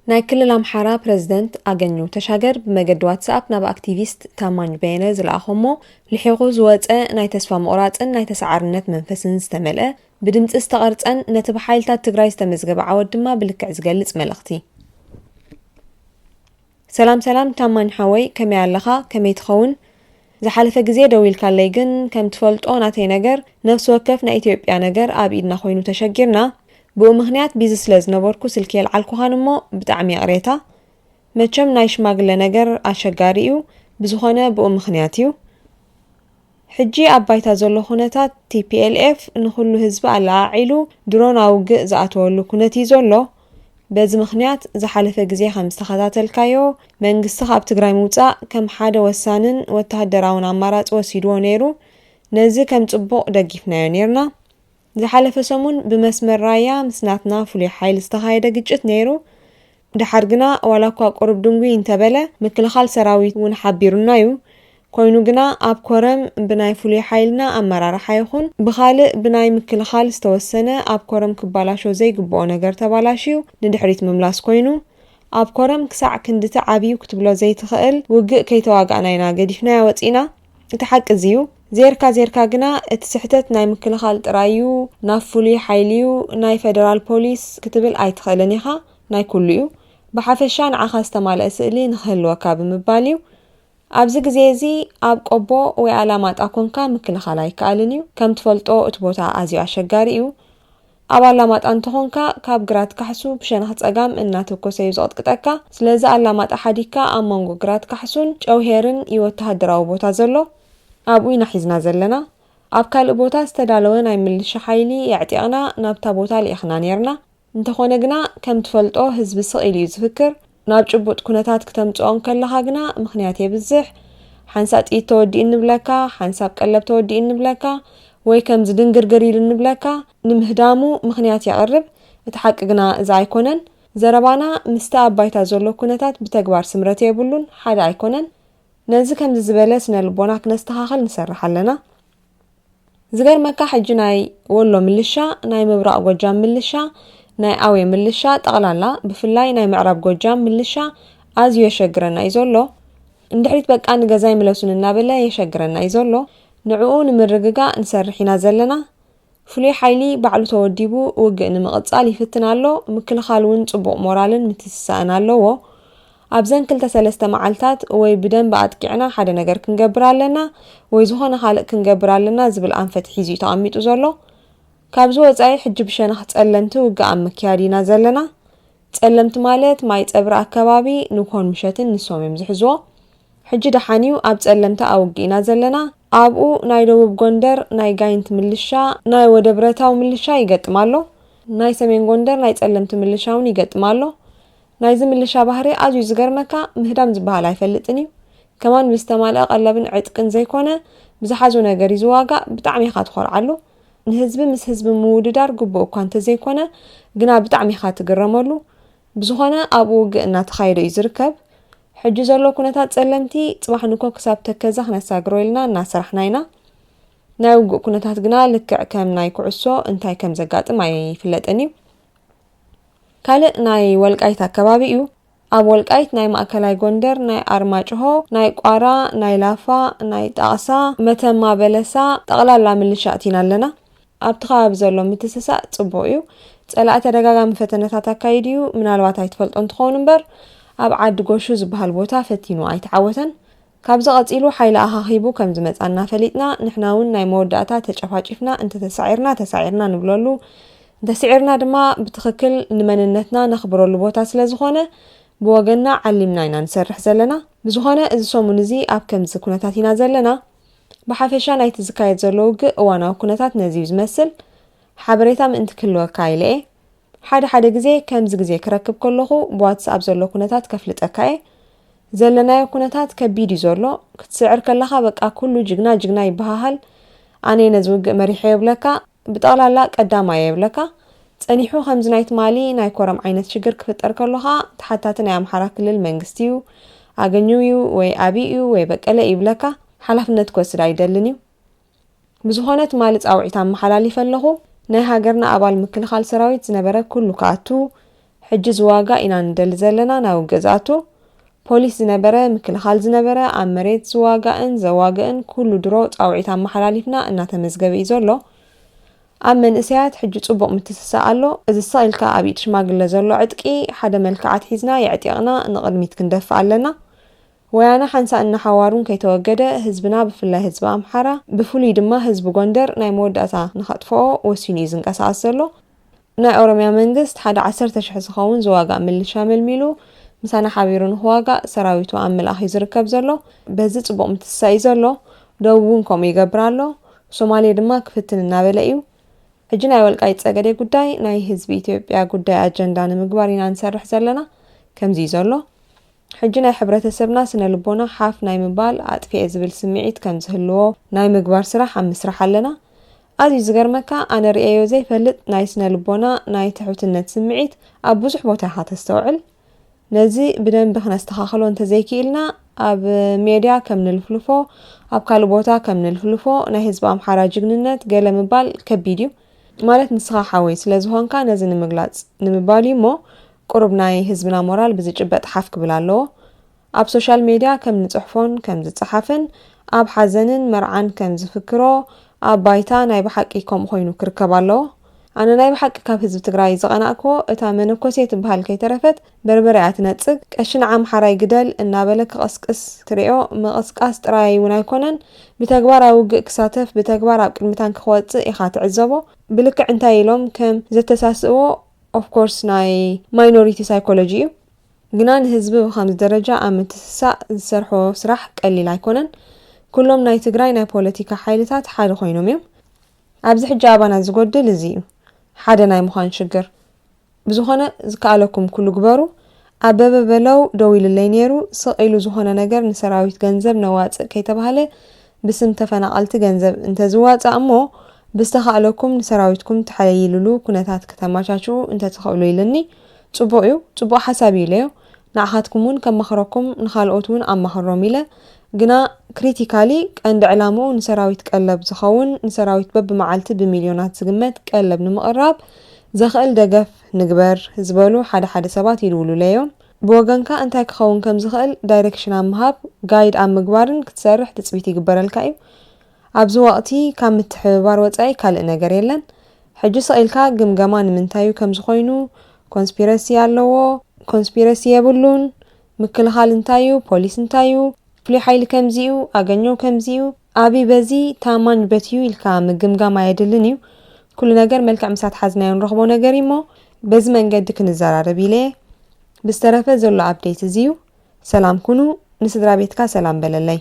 ናይ ክልል ኣምሓራ ፕሬዝደንት ኣገኙ ተሻገር ብመገዲ ዋትስኣፕ ናብ ኣክቲቪስት ታማኝ በየነ ዝለኣኾሞ ልሒቑ ዝወፀ ናይ ተስፋ ምቑራፅን ናይ ተሰዓርነት መንፈስን ዝተመልአ ብድምፂ ዝተቐርፀን ነቲ ብሓይልታት ትግራይ ዝተመዝገበ ዓወት ድማ ብልክዕ ዝገልጽ መልእኽቲ። ሰላም ሰላም ታማኝ ሓወይ ከመይ ኣለኻ ከመይ ትኸውን? ዝሓለፈ ግዜ ደው ኢልካለይ ግን ከም ትፈልጦ ናተይ ነገር ነፍሲ ወከፍ ናይ ኢትዮጵያ ነገር ኣብ ኢድና ኮይኑ ተሸጊርና ብኡ ምኽንያት ቢዚ ስለ ዝነበርኩ ስልኪ የልዓልኩኻን እሞ ብጣዕሚ ቅሬታ መቸም ናይ ሽማግለ ነገር ኣሸጋሪ እዩ ብዝኾነ ብኡ ምኽንያት እዩ ሕጂ ኣብ ባይታ ዘሎ ኩነታት TPLF ንኹሉ ህዝቢ ኣላዓዒሉ ድሮን ኣውግእ ዝኣተወሉ ኩነት እዩ ዘሎ በዚ ምኽንያት ዝሓለፈ ግዜ ከም ዝተኸታተልካዮ መንግስቲ ካብ ትግራይ ምውፃእ ከም ሓደ ወሳንን ወተሃደራውን ኣማራፂ ወሲድዎ ነይሩ ነዚ ከም ጽቡቕ ደጊፍናዮ ነርና ዝሓለፈ ሰሙን ብመስመር ራያ ምስናትና ፍሉይ ሓይሊ ዝተኻየደ ግጭት ነይሩ ድሓር ግና ዋላ እኳ ቁርብ ድንጉይ እንተበለ ምክልኻል ሰራዊት እውን ሓቢሩና እዩ ኮይኑ ግና ኣብ ኮረም ብናይ ፍሉይ ሓይልና ኣመራርሓ ይኹን ብኻልእ ብናይ ምክልኻል ዝተወሰነ ኣብ ኮረም ክባላሾ ዘይግብኦ ነገር ተባላሽዩ ንድሕሪት ምምላስ ኮይኑ ኣብ ኮረም ክሳዕ ክንድቲ ዓብዩ ክትብሎ ዘይትኽእል ውግእ ከይተዋጋእና ኢና ገዲፍና ወፂና እቲ ሓቂ እዩ ዜርካ ግና እቲ ስሕተት ናይ ምክልኻል ጥራዩ ናብ ፍሉይ ሓይሊዩ ናይ ፌደራል ፖሊስ ክትብል ኣይትኽእልን ኢኻ ናይ ኩሉ እዩ ብሓፈሻ ንዓኻ ዝተማልአ ስእሊ ንኽህልወካ ብምባል እዩ ኣብዚ ግዜ እዚ ኣብ ቆቦ ወይ ኣላማጣ ኮንካ ምክልኻል ኣይከኣልን እዩ ከም ትፈልጦ እቲ ቦታ ኣዝዩ ኣሸጋሪ እዩ ኣብ ኣላማጣ እንተኾንካ ካብ ግራት ካሕሱ ብሸነኽ ፀጋም እናተኮሰ እዩ ዝቕጥቅጠካ ስለዚ ኣላማጣ ሓዲካ ኣብ መንጎ ግራት ካሕሱን ጨውሄርን ወተሃደራዊ ቦታ ዘሎ ኣብኡ ኢና ሒዝና ዘለና ኣብ ካልእ ቦታ ዝተዳለወ ናይ ምልሻ ሓይሊ ያዕጢቕና ናብታ ቦታ ልኢኽና ነርና እንተኾነ ግና ከም ትፈልጦ ህዝቢ ስቕ ኢሉ እዩ ዝፍክር ናብ ጭቡጥ ኩነታት ክተምፅኦም ከለኻ ግና ምኽንያት የብዝሕ ሓንሳብ ጥይት ተወዲኡ ንብለካ ሓንሳብ ቀለብ ተወዲኡ ንብለካ ወይ ከም ዝድንግርግር ኢሉ ንብለካ ንምህዳሙ ምኽንያት የቕርብ እቲ ሓቂ ግና እዚ ኣይኮነን ዘረባና ምስቲ ኣብ ባይታ ዘሎ ኩነታት ብተግባር ስምረት የብሉን ሓደ ኣይኮነን ነዚ ከም ዝበለ ስነ ልቦና ክነስተኻኽል ንሰርሕ ኣለና ዝገርመካ ሕጂ ናይ ወሎ ምልሻ ናይ ምብራቕ ጎጃም ምልሻ ናይ ኣዌ ምልሻ ጠቕላላ ብፍላይ ናይ ምዕራብ ጎጃም ምልሻ ኣዝዩ የሸግረና እዩ ዘሎ እንድሕሪት በቃ ንገዛይ ምለሱን እናበለ የሸግረና እዩ ዘሎ ንዕኡ ንምርግጋ ንሰርሕ ኢና ዘለና ፍሉይ ሓይሊ ባዕሉ ተወዲቡ ውግእ ንምቕጻል ይፍትን ኣሎ ምክልኻል እውን ጽቡቕ ሞራልን ምትስሳእን ኣለዎ ኣብዘን 2-3 መዓልታት ወይ ብደንብ ኣጥቂዕና ሓደ ነገር ክንገብር ኣለና ወይ ዝኾነ ካልእ ክንገብር ኣለና ዝብል ኣንፈት ሒዙ ተቐሚጡ ዘሎ ካብዚ ወጻኢ ሕጂ ብሸነኽ ጸለምቲ ውግእ ኣብ ምክያድ ኢና ዘለና ጸለምቲ ማለት ማይ ፀብሪ ኣከባቢ ንኮን ምሸትን ንሶም እዮም ዝሕዝዎ ሕጂ ደሓኒው ኣብ ጸለምቲ ኣውጊእና ዘለና ኣብኡ ናይ ደቡብ ጎንደር ናይ ጋይንት ምልሻ ናይ ወደብረታው ምልሻ ይገጥማሎ ናይ ሰሜን ጎንደር ናይ ጸለምቲ ምልሻውን ይገጥማሎ ናይዚ ምልሻ ባህሪ ኣዝዩ ዝገርመካ ምህዳም ዝበሃል ኣይፈልጥን እዩ ከማን ብዝተማልአ ቀለብን ዕጥቅን ዘይኮነ ብዝሓዙ ነገር ይዝዋጋ ብጣዕሚ ኢኻ ትኾርዓሉ ንህዝቢ ምስ ህዝቢ ምውድዳር ግቡእ እኳ እንተዘይኮነ ግና ብጣዕሚ ኢኻ ትግረመሉ ብዝኾነ ኣብኡ ውግእ እናተኻየደ እዩ ዝርከብ ሕጂ ዘሎ ኩነታት ጸለምቲ ጽባሕ ንኮ ክሳብ ተከዛ ክነሳግሮ ኢልና እናሰራሕና ኢና ናይ ውግእ ኩነታት ግና ልክዕ ከም ናይ ኩዕሶ እንታይ ከም ዘጋጥም ኣይፍለጥን እዩ ካልእ ናይ ወልቃይት ኣከባቢ እዩ ኣብ ወልቃይት ናይ ማእከላይ ጎንደር ናይ ኣርማጭሆ ናይ ቋራ ናይ ላፋ ናይ ጣቕሳ መተማ በለሳ ጠቕላላ ምልሻ እቲና ኣለና ኣብቲ ከባቢ ዘሎ ምትስሳእ ጽቡቕ እዩ ጸላእቲ ተደጋጋሚ ፈተነታት ኣካይድ እዩ ምናልባት ኣይትፈልጦ እንትኸውን እምበር ኣብ ዓዲ ጎሹ ዝበሃል ቦታ ፈቲኑ ኣይተዓወተን ካብዚ ቐፂሉ ሓይሊ ኣኻኺቡ ከም ዝመጻና ፈሊጥና ንሕና እውን ናይ መወዳእታ ተጨፋጭፍና ተሳዒርና ንብለሉ እንተስዒርና ድማ ብትኽክል ንመንነትና ነኽብረሉ ቦታ ስለ ዝኾነ ብወገንና ዓሊምና ኢና ንሰርሕ ዘለና ብዝኾነ እዚ ሰሙን እዚ ኣብ ከምዚ ኩነታት ኢና ዘለና ብሓፈሻ ናይቲ ዝካየድ ዘሎ ውግእ እዋናዊ ኩነታት ነዚ ዝመስል ሓበሬታ ምእንቲ ክህልወካ ኢለ ሓደ ግዜ ከምዚ ግዜ ክረክብ ከለኹ ብዋትስኣፕ ዘሎ ኩነታት ከፍልጠካ ዘለናዮ ኩነታት ከቢድ እዩ ዘሎ ክትስዕር ከለኻ በቃ ኩሉ ጅግና ይበሃሃል ኣነ ነዚ ውግእ መሪሐ የብለካ ብጠቕላላ ቀዳማይ የብለካ ጸኒሑ ከምዚ ናይ ትማሊ ናይ ኮረም ዓይነት ሽግር ክፍጠር ከለኻ ተሓታቲ ናይ ኣምሓራ ክልል መንግስቲ እዩ ኣገኙ እዩ ወይ ኣብይ እዩ ወይ በቀለ ይብለካ ሓላፍነት ክወስድ ኣይደልን እዩ ብዝኾነ ትማሊ ጻውዒት ኣመሓላሊፍ ኣለኹ ናይ ሃገርና ኣባል ምክልኻል ሰራዊት ዝነበረ ኩሉ ከኣቱ ሕጂ ዝዋጋ ኢና ንደሊ ዘለና ናብ ገዛቱ ፖሊስ ዝነበረ ምክልኻል ዝነበረ ኣብ መሬት ዝዋጋእን ዘዋግእን ኩሉ ድሮ ፃውዒት ኣመሓላሊፍና እናተመዝገበ እዩ ዘሎ ኣብ መንእሰያት ሕጂ ጽቡቕ ምትስሳእ ኣሎ እዚ ሰኢልካ ኣብ ኢድ ሽማግለ ዘሎ ዕጥቂ ሓደ መልክዓት ሒዝና የዕጢቕና ንቕድሚት ክንደፍእ ኣለና ወያነ ሓንሳ እናሓዋሩን ከይተወገደ ህዝብና ብፍላይ ህዝቢ ኣምሓራ ብፍሉይ ድማ ህዝቢ ጎንደር ናይ መወዳእታ ንኸጥፍኦ ወሲኑ እዩ ዝንቀሳቐስ ዘሎ ናይ ኦሮምያ መንግስት ሓደ 10,000 ዝኸውን ዝዋጋእ ምልሻ መልሚሉ ምሳና ሓቢሩ ንኽዋጋእ ሰራዊቱ ኣብ ምልኣኽ እዩ ዝርከብ ዘሎ በዚ ጽቡቕ ምትስሳእ እዩ ዘሎ ደቡብ እውን ከምኡ ይገብር ኣሎ ሶማሌ ድማ ክፍትን እናበለ እዩ ሕጂ ናይ ወልቃይት ፀገዴ ጉዳይ ናይ ህዝቢ ኢትዮጵያ ጉዳይ ኣጀንዳ ንምግባር ኢና ንሰርሕ ዘለና ከምዚ እዩ ዘሎ ሕጂ ናይ ሕብረተሰብና ስነ ልቦና ሓፍ ናይ ምባል ኣጥፊአ ዝብል ስምዒት ከም ዝህልዎ ናይ ምግባር ስራሕ ኣብ ምስራሕ ኣለና ኣዝዩ ዝገርመካ ኣነ ርአዮ ዘይፈልጥ ናይ ስነ ልቦና ናይ ትሑትነት ስምዒት ኣብ ብዙሕ ቦታ ኢኻ ተስተውዕል ነዚ ብደንቢ ክነስተኻኽሎ እንተዘይክኢልና ኣብ ሜድያ ከም ንልፍልፎ ኣብ ካልእ ቦታ ከም ንልፍልፎ ናይ ህዝቢ ኣምሓራ ጅግንነት ገለ ምባል ከቢድ እዩ ማለት ንስኻ ሓወይ ስለ ዝኾንካ ነዚ ንምግላጽ ንምባል እዩ እሞ ቁሩብ ናይ ህዝብና ሞራል ብዝጭበጥ ሓፍ ክብል ኣለዎ ኣብ ሶሻል ሜድያ ከም ንጽሕፎን ከም ዝጸሓፍን ኣብ ሓዘንን መርዓን ከም ዝፍክሮ ኣብ ባይታ ናይ ብሓቂ ከም ኮይኑ ክርከብ ኣለዎ ኣነ ናይ ብሓቂ ካብ ህዝቢ ትግራይ ዝቐናእኮ እታ መነኮሴ ትበሃል ከይተረፈት በርበሪያ ትነጽግ ቀሽን ኣምሓራይ ግደል እናበለ ክቐስቅስ ትሪኦ መቐስቃስ ጥራይ እውን ኣይኮነን ብተግባር ኣብ ውግእ ክሳተፍ ብተግባር ኣብ ቅድሚታን ክወጽእ ኢኻ ትዕዘቦ ብልክዕ እንታይ ኢሎም ከም ዘተሳስእዎ ኦፍ ኮርስ ናይ ማይኖሪቲ ሳይኮሎጂ እዩ ግና ንህዝቢ ብኸምዚ ደረጃ ኣብ ምትስሳእ ዝሰርሖ ስራሕ ቀሊል ኣይኮነን ኩሎም ናይ ትግራይ ናይ ፖለቲካ ሓይልታት ሓደ ኮይኖም እዮም ኣብዚ ሕጂ ኣባና ዝጎድል እዚ እዩ ሓደ ናይ ምዃን ሽግር ብዝኾነ ዝከኣለኩም ኩሉ ግበሩ ኣበበ በለው ደው ኢሉለይ ነይሩ ስቕ ኢሉ ዝኾነ ነገር ንሰራዊት ገንዘብ ነዋፅእ ከይተባሃለ ብስም ተፈናቐልቲ ገንዘብ እንተዝዋፅእ እሞ ብዝተኻእለኩም ንሰራዊትኩም ትሓይልሉ ኩነታት ከተማቻችኡ እንተትኽእሉ ኢልኒ ጽቡቕ እዩ ጽቡቕ ሓሳብ እዩ ኢለዮ ንዓኻትኩም እውን ከመኽረኩም ንኻልኦት እውን ኣማኽሮም ኢለ ግና ክሪቲካሊ ቀንዲ ዕላምኡ ንሰራዊት ቀለብ ዝኸውን ንሰራዊት በብመዓልቲ ብሚልዮናት ዝግመት ቀለብ ንምቕራብ ዘኽእል ደገፍ ንግበር ዝበሉ ሓደ ሰባት ይልውሉ ለዮም ብወገንካ እንታይ ክኸውን ከም ዝኽእል ዳይሬክሽን ኣብ ምሃብ ጋይድ ኣብ ምግባርን ክትሰርሕ ትፅቢት ይግበረልካ እዩ ኣብዚ ወቕቲ ካብ ምትሕብባር ወፃኢ ካልእ ነገር የለን ሕጂ ስኢልካ ግምገማ ንምንታይ እዩ ከም ዝኾይኑ ኮንስፒረሲ ኣለዎ ኮንስፒረሲ የብሉን ምክልኻል እንታይ እዩ ፖሊስ እንታይ እዩ ፍሉይ ሓይሊ ከምዚኡ ኣገኘው ከምዚኡ ኣቢ በዚ ታማኝ በትዩ ኢልካ ምግምጋም ኣየድልን እዩ ኩሉ ነገር መልክዕ ምሳት ሓዝናዮ ንረኽቦ ነገር እሞ በዚ መንገዲ ክንዘራረብ ኢለ ብዝተረፈ ዘሎ ኣፕዴት እዚ እዩ ሰላም ኩኑ ንስድራ ቤትካ ሰላም በለለይ